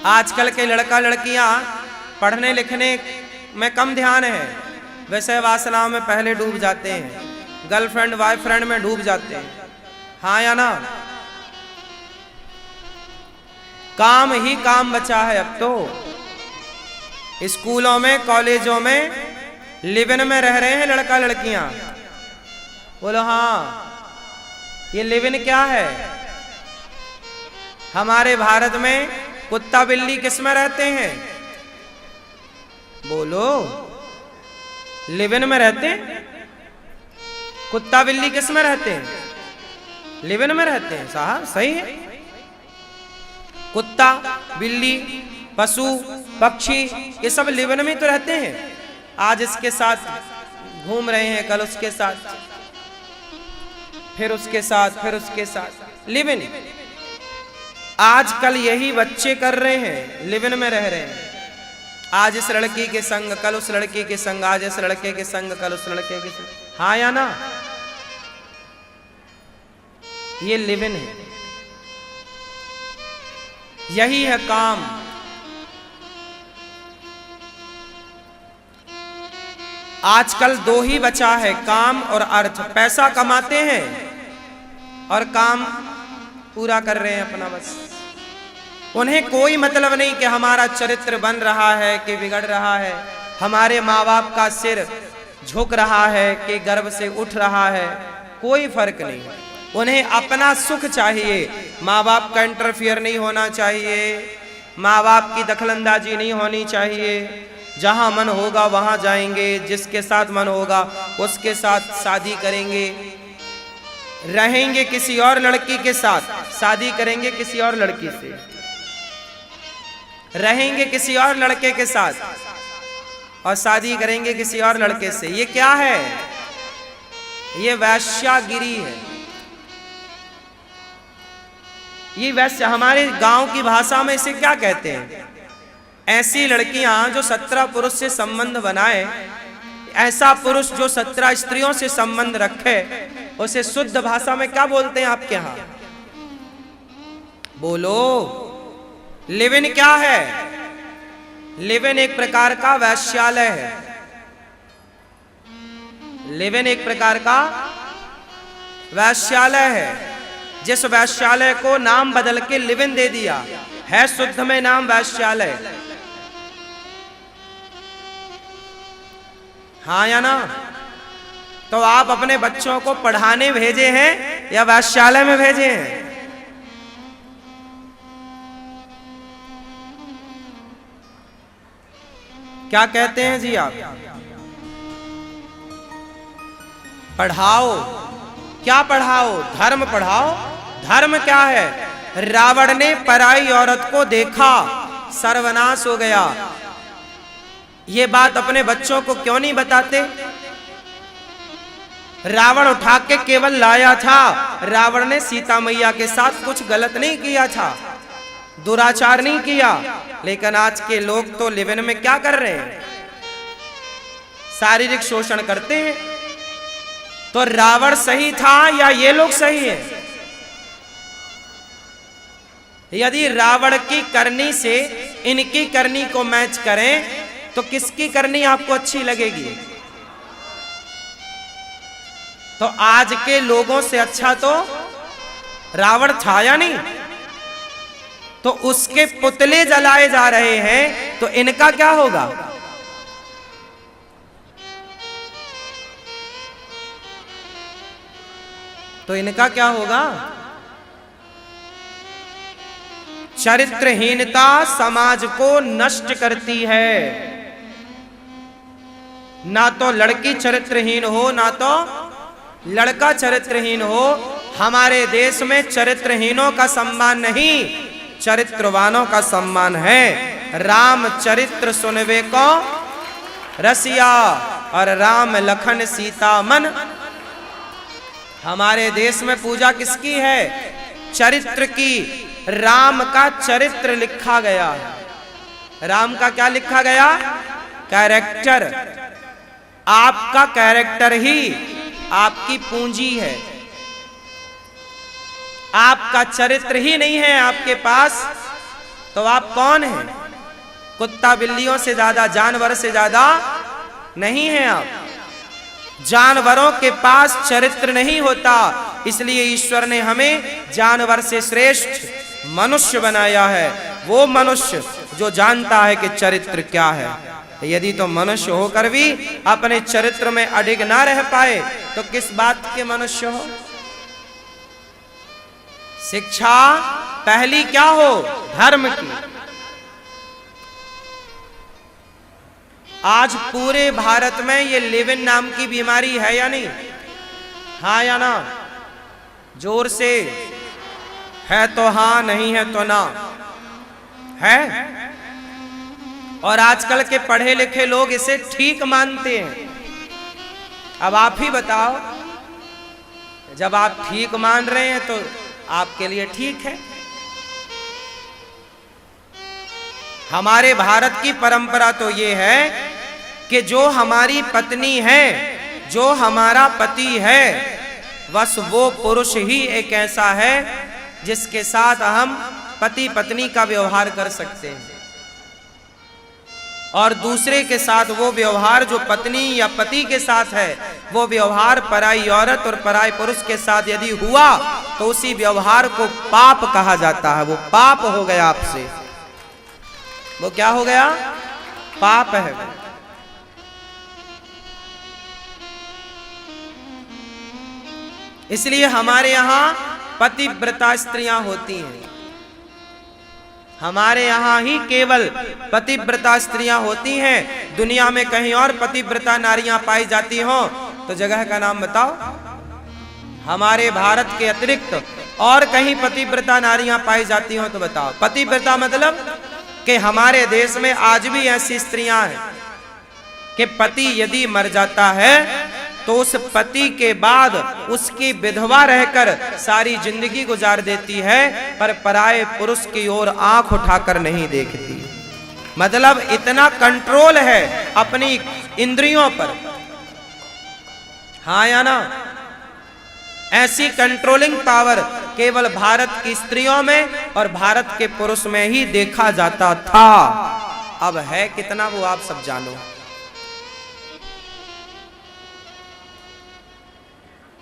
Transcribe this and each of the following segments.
आजकल के लड़का लड़कियां पढ़ने लिखने में कम ध्यान है, विषय वासनाओं में पहले डूब जाते हैं, गर्लफ्रेंड बॉयफ्रेंड में डूब जाते हैं। हाँ या ना? काम ही काम बचा है अब तो। स्कूलों में कॉलेजों में लिव इन में रह रहे हैं लड़का लड़कियां। बोलो हाँ, ये लिव इन क्या है? हमारे भारत में कुत्ता बिल्ली किस में रहते हैं? बोलो, लिव इन में रहते हैं। कुत्ता बिल्ली किस में रहते हैं? लिव इन में रहते हैं। साहब सही है। कुत्ता बिल्ली पशु पक्षी ये सब लिव इन में तो रहते हैं। आज इसके साथ घूम रहे हैं, कल उसके साथ, फिर उसके साथ, फिर उसके साथ, लिव इन। आजकल यही बच्चे कर रहे हैं, लिव इन में रह रहे हैं। आज इस लड़की के संग, कल उस लड़की के संग, आज इस लड़के के संग, कल उस लड़के के संग। हाँ या ना? ये लिव इन है। यही है काम। आजकल दो ही बचा है, काम और अर्थ। पैसा कमाते हैं और काम पूरा कर रहे हैं अपना बस। उन्हें कोई मतलब नहीं कि हमारा चरित्र बन रहा है कि बिगड़ रहा है, हमारे माँ बाप का सिर झुक रहा है कि गर्व से उठ रहा है, कोई फर्क नहीं। उन्हें अपना सुख चाहिए, माँ बाप का इंटरफियर नहीं होना चाहिए, माँ बाप की दखलंदाजी नहीं होनी चाहिए। जहाँ मन होगा वहाँ जाएंगे, जिसके साथ मन होगा उसके साथ शादी करेंगे, रहेंगे किसी और लड़की के साथ, शादी करेंगे किसी और लड़की से, रहेंगे किसी और लड़के के साथ और शादी करेंगे किसी और लड़के से। ये क्या है? ये वैश्यागिरी है। ये वैश्य, हमारे गांव की भाषा में इसे क्या कहते हैं? ऐसी लड़कियां जो 17 पुरुष से संबंध बनाए, ऐसा पुरुष जो 17 स्त्रियों से संबंध रखे, उसे शुद्ध भाषा में क्या बोलते हैं आपके यहां? बोलो, लिव इन क्या है? लिव इन एक प्रकार का वैश्यालय है। लिव इन एक प्रकार का वैश्यालय है। जिस वैश्यालय को नाम बदल के लिव इन दे दिया है, शुद्ध में नाम वैश्यालय। हाँ या ना? तो आप अपने बच्चों को पढ़ाने भेजे हैं या वैश्यालय में भेजे हैं? क्या कहते हैं जी आप? पढ़ाओ। क्या पढ़ाओ? धर्म पढ़ाओ। धर्म क्या है? रावण ने पराई औरत को देखा, सर्वनाश हो गया। ये बात अपने बच्चों को क्यों नहीं बताते? रावण उठा के केवल लाया था। रावण ने सीता मैया के साथ कुछ गलत नहीं किया था, दुराचार नहीं किया। लेकिन आज के लोग तो लिव इन में क्या कर रहे हैं? शारीरिक शोषण करते हैं। तो रावण सही था या ये लोग सही हैं? यदि रावण की करनी से इनकी करनी को मैच करें तो किसकी करनी आपको अच्छी लगेगी? तो आज के लोगों से अच्छा तो रावण था या नहीं? तो उसके पुतले जलाए जा रहे हैं, तो इनका क्या होगा? तो इनका क्या होगा? चरित्रहीनता समाज को नष्ट करती है। ना तो लड़की चरित्रहीन हो, ना तो लड़का चरित्रहीन हो। हमारे देश में चरित्रहीनों का सम्मान नहीं, चरित्रवानों का सम्मान है। राम चरित्र सुनवे को रसिया और राम लखन सीता मन। हमारे देश में पूजा किसकी है? चरित्र की। राम का चरित्र लिखा गया है। राम का क्या लिखा गया? कैरेक्टर। आपका कैरेक्टर ही आपकी पूंजी है। आपका चरित्र ही नहीं है आपके पास, तो आप कौन हैं? कुत्ता बिल्लियों से ज्यादा, जानवर से ज्यादा नहीं हैं आप। जानवरों के पास चरित्र नहीं होता, इसलिए ईश्वर ने हमें जानवर से श्रेष्ठ मनुष्य बनाया है। वो मनुष्य जो जानता है कि चरित्र क्या है। यदि तो मनुष्य होकर भी अपने चरित्र में अडिग ना रह पाए तो किस बात के मनुष्य हो। शिक्षा पहली क्या हो? धर्म की। आज पूरे भारत में ये लेविन नाम की बीमारी है या नहीं? हाँ या ना? जोर से। है तो हाँ, नहीं है तो ना। है। और आजकल के पढ़े लिखे लोग इसे ठीक मानते हैं। अब आप ही बताओ, जब आप ठीक मान रहे हैं तो आपके लिए ठीक है। हमारे भारत की परंपरा तो ये है कि जो हमारी पत्नी है, जो हमारा पति है, बस वो पुरुष ही एक ऐसा है जिसके साथ हम पति पत्नी का व्यवहार कर सकते हैं। और दूसरे के साथ वो व्यवहार जो पत्नी या पति के साथ है, वो व्यवहार पराई औरत और पराई पुरुष के साथ यदि हुआ तो उसी व्यवहार को पाप कहा जाता है। वो पाप हो गया आपसे। वो क्या हो गया? पाप है। इसलिए हमारे यहां पतिव्रता स्त्रियां होती हैं। हमारे यहां ही केवल पतिव्रता स्त्रियां होती हैं। दुनिया में कहीं और पतिव्रता नारियां पाई जाती हो तो जगह का नाम बताओ। हमारे भारत के अतिरिक्त और कहीं पतिव्रता नारियां पाई जाती हो तो बताओ। पतिव्रता मतलब कि हमारे देश में आज भी ऐसी स्त्रियां हैं कि पति यदि मर जाता है तो उस पति के बाद उसकी विधवा रहकर सारी जिंदगी गुजार देती है, पर पराये पुरुष की ओर आंख उठाकर नहीं देखती। मतलब इतना कंट्रोल है अपनी इंद्रियों पर। हाँ या ना? ऐसी कंट्रोलिंग पावर केवल भारत की स्त्रियों में और भारत के पुरुष में ही देखा जाता था। अब है कितना वो आप सब जानो।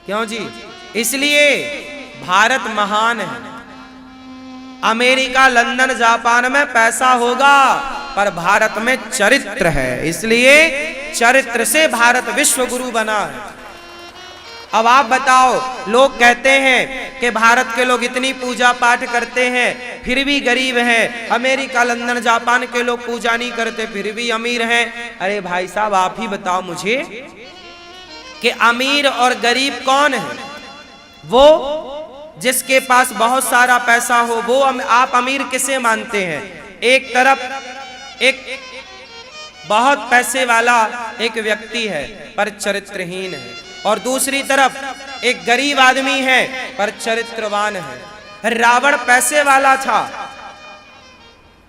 क्यों जी? इसलिए भारत महान है। अमेरिका, लंदन, जापान में पैसा होगा पर भारत में चरित्र है। इसलिए चरित्र से भारत विश्व गुरु बना है। अब आप बताओ, लोग कहते हैं कि भारत के लोग इतनी पूजा पाठ करते हैं फिर भी गरीब हैं। अमेरिका, लंदन, जापान के लोग पूजा नहीं करते फिर भी अमीर हैं। अरे भाई साहब, आप ही बताओ मुझे कि अमीर और गरीब कौन है? वो जिसके पास बहुत सारा पैसा हो वो आप अमीर किसे मानते हैं? एक तरफ एक बहुत पैसे वाला एक व्यक्ति है पर चरित्रहीन है, और दूसरी तरफ एक गरीब आदमी है पर चरित्रवान है। रावण पैसे वाला था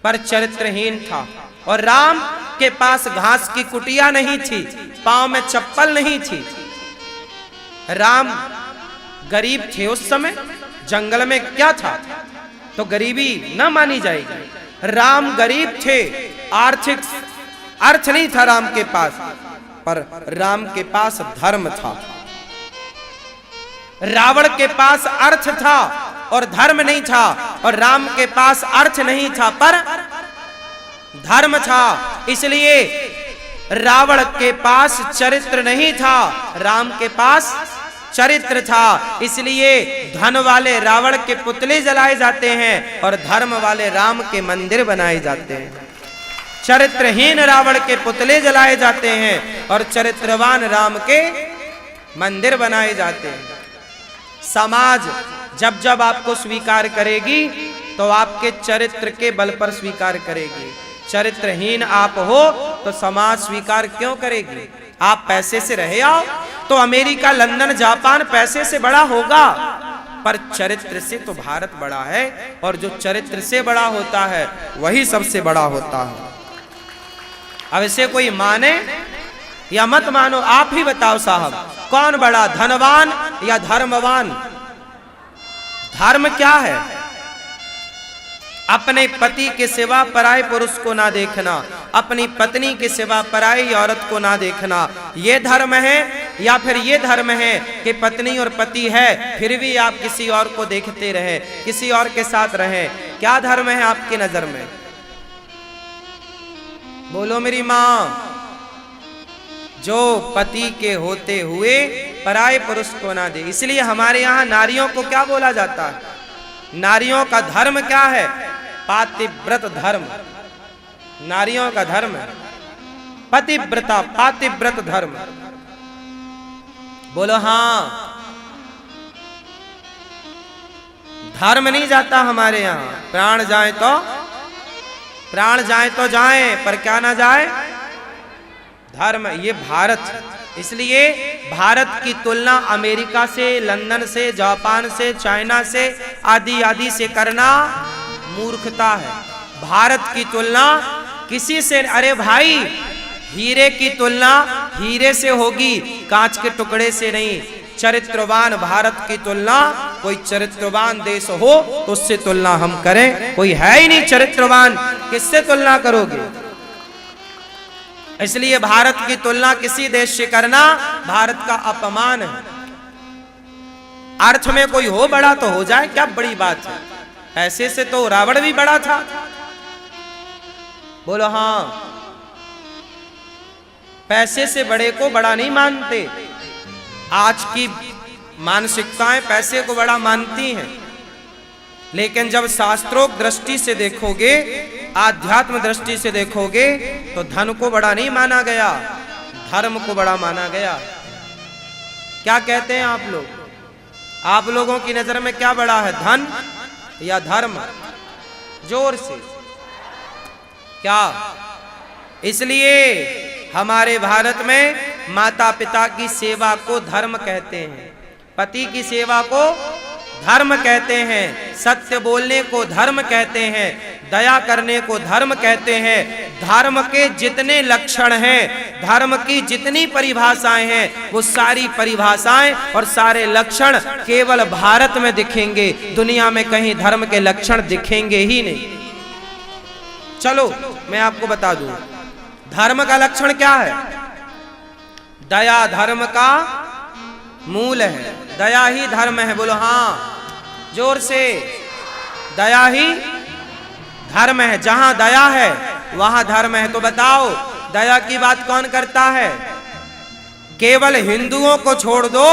पर चरित्रहीन था, और राम के पास घास की कुटिया नहीं थी, पांव में चप्पल नहीं थी। राम गरीब थे उस समय। जंगल में क्या था तो गरीबी न मानी जाएगी। राम गरीब थे, आर्थिक अर्थ नहीं था राम के पास, पर राम के पास धर्म था। रावण के पास अर्थ था और धर्म नहीं था, और राम के पास अर्थ नहीं था पर धर्म था। इसलिए रावण के पास चरित्र नहीं था, राम के पास चरित्र था। इसलिए धन वाले रावण के पुतले जलाए जाते हैं और धर्म वाले राम के मंदिर बनाए जाते हैं। चरित्रहीन रावण के पुतले जलाए जाते हैं और चरित्रवान राम के मंदिर बनाए जाते हैं। समाज जब जब आपको स्वीकार करेगी तो आपके चरित्र के बल पर स्वीकार करेगी। चरित्रहीन आप हो तो समाज स्वीकार क्यों करेगी? आप पैसे से रहे आओ तो अमेरिका, लंदन, जापान पैसे से बड़ा होगा, पर चरित्र से तो भारत बड़ा है, और जो चरित्र से बड़ा होता है वही सबसे बड़ा होता है। अब इसे कोई माने या मत मानो, आप ही बताओ साहब, कौन बड़ा, धनवान या धर्मवान? धर्म क्या है? अपने पति के सिवा पराये पुरुष को ना देखना, अपनी पत्नी के सिवा पराई औरत को ना देखना, ये धर्म है? या फिर ये धर्म है कि पत्नी और पति है फिर भी आप किसी और को देखते रहे, किसी और के साथ रहे? क्या धर्म है आपकी नजर में? बोलो मेरी माँ। जो पति के होते हुए पराये पुरुष को ना दे। इसलिए हमारे यहाँ नारियों को क्या बोला जाता है? नारियों का धर्म क्या है? पातिव्रत धर्म। नारियों का धर्म है पतिव्रता, पातिव्रत धर्म। बोलो हाँ। धर्म नहीं जाता हमारे यहाँ। प्राण जाए तो जाए, पर क्या ना जाए? धर्म। ये भारत। इसलिए भारत की तुलना अमेरिका से, लंदन से, जापान से, चाइना से आदि आदि से करना मूर्खता है। भारत की तुलना किसी से, अरे भाई हीरे की तुलना हीरे से होगी, कांच के टुकड़े से नहीं। चरित्रवान भारत की तुलना कोई चरित्रवान देश हो तो उससे तुलना हम करें। कोई है ही नहीं चरित्रवान, किससे तुलना करोगे? इसलिए भारत की तुलना किसी देश से करना भारत का अपमान है। अर्थ में कोई हो बड़ा तो हो जाए, क्या बड़ी बात है? ऐसे से तो रावण भी बड़ा था। बोलो हाँ। पैसे से बड़े को बड़ा नहीं मानते। आज की मानसिकताएं पैसे को बड़ा मानती हैं, लेकिन जब शास्त्रोक्त दृष्टि से देखोगे, आध्यात्म दृष्टि से देखोगे तो धन को बड़ा नहीं माना गया, धर्म को बड़ा माना गया। क्या कहते हैं आप लोग? आप लोगों की नजर में क्या बड़ा है, धन या धर्म? जोर से क्या? इसलिए हमारे भारत में माता पिता की सेवा को धर्म कहते हैं, पति की सेवा को धर्म कहते हैं, सत्य बोलने को धर्म कहते हैं, दया करने को धर्म कहते हैं। धर्म के जितने लक्षण हैं, धर्म की जितनी परिभाषाएं हैं, वो सारी परिभाषाएं और सारे लक्षण केवल भारत में दिखेंगे, दुनिया में कहीं धर्म के लक्षण दिखेंगे ही नहीं। चलो मैं आपको बता दूं, धर्म का लक्षण क्या है? दया धर्म का मूल है, दया ही धर्म है। बोलो हाँ जोर से। दया ही धर्म है। जहां दया है वहां धर्म है। तो बताओ दया की बात कौन करता है? केवल हिंदुओं को छोड़ दो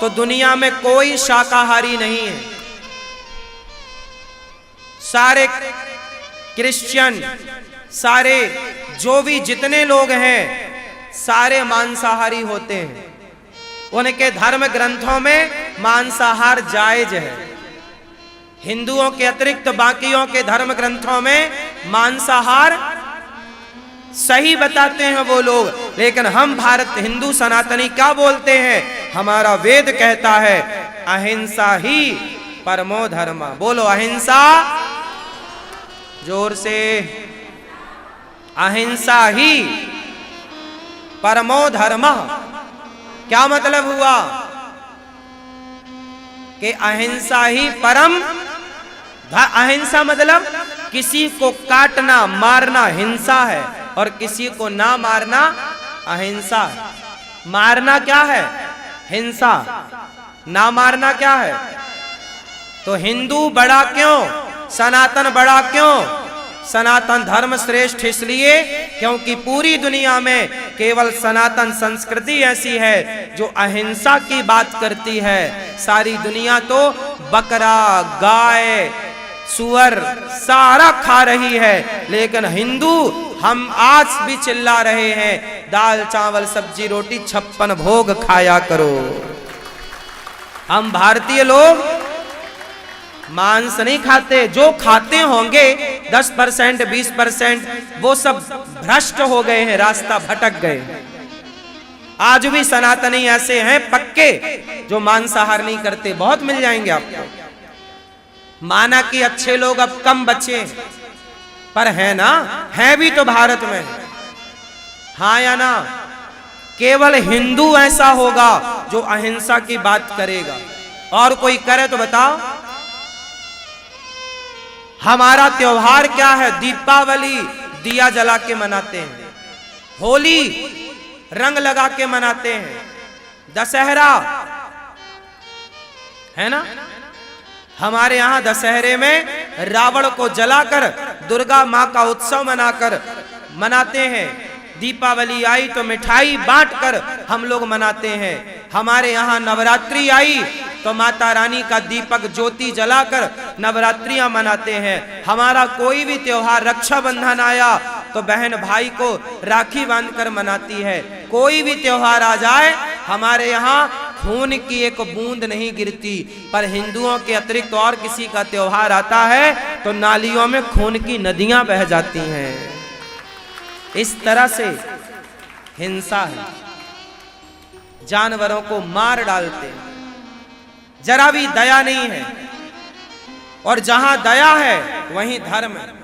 तो दुनिया में कोई शाकाहारी नहीं है। सारे क्रिश्चियन, सारे जो भी जितने लोग हैं, सारे मांसाहारी होते हैं। उनके धर्म ग्रंथों में मांसाहार जायज है। हिंदुओं के अतिरिक्त बाकियों के धर्म ग्रंथों में मांसाहार सही बताते हैं वो लोग। लेकिन हम भारत हिंदू सनातनी क्या बोलते हैं? हमारा वेद कहता है अहिंसा ही परमो धर्म। बोलो अहिंसा जोर से। अहिंसा ही परमो धर्म। क्या मतलब हुआ? कि अहिंसा ही परम। अहिंसा मतलब किसी को काटना मारना हिंसा है, और किसी को ना मारना अहिंसा है। मारना क्या है? हिंसा। ना मारना क्या है? तो हिंदू बड़ा क्यों? सनातन बड़ा क्यों? सनातन धर्म श्रेष्ठ इसलिए क्योंकि पूरी दुनिया में केवल सनातन संस्कृति ऐसी है जो अहिंसा की बात करती है। सारी दुनिया तो बकरा, गाय, सुअर सारा खा रही है, लेकिन हिंदू हम आज भी चिल्ला रहे हैं दाल चावल सब्जी रोटी 56 भोग खाया करो। हम भारतीय लोग मांस नहीं खाते। जो खाते होंगे 10%, 20%, वो सब भ्रष्ट हो गए हैं, रास्ता भटक गए। आज भी सनातनी ऐसे हैं पक्के जो मांसाहार नहीं करते, बहुत मिल जाएंगे आपको। माना कि अच्छे लोग अब कम बचे, पर है ना, है भी तो भारत में। हाँ या ना? केवल हिंदू ऐसा होगा जो अहिंसा की बात करेगा, और कोई करे तो बताओ। हमारा त्योहार क्या है? दीपावली दिया जला के मनाते हैं, होली रंग लगा के मनाते हैं, दशहरा है ना। हमारे यहां दशहरे में रावण को जलाकर दुर्गा मां का उत्सव मनाते हैं। दीपावली आई तो मिठाई बांटकर हम लोग मनाते हैं। हमारे यहाँ नवरात्रि आई तो माता रानी का दीपक ज्योति जलाकर नवरात्रियां मनाते हैं। हमारा कोई भी त्योहार, रक्षाबंधन आया तो बहन भाई को राखी बांधकर मनाती है। कोई भी त्योहार आ जाए हमारे यहाँ खून की एक बूंद नहीं गिरती। पर हिंदुओं के अतिरिक्त और किसी का त्योहार आता है तो नालियों में खून की नदियां बह जाती हैं। इस तरह से हिंसा है, जानवरों को मार डालते हैं, जरा भी दया नहीं है। और जहां दया है वहीं धर्म है।